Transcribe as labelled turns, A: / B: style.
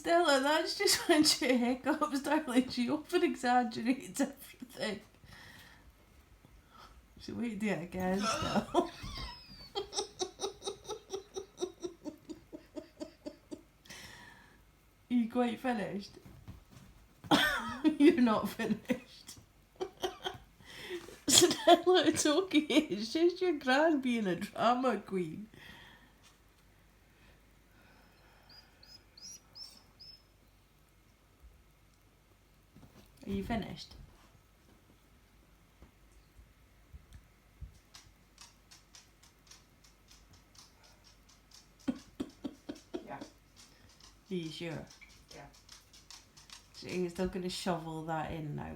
A: Stella, that's just when she hiccups, darling. She over exaggerates everything. So wait, do it again, Stella. Are you quite finished? You're not finished. Stella, it's okay. It's just your gran being a drama queen. Are you finished?
B: Yeah.
A: Are you sure?
B: Yeah.
A: So you're still going to shovel that in now?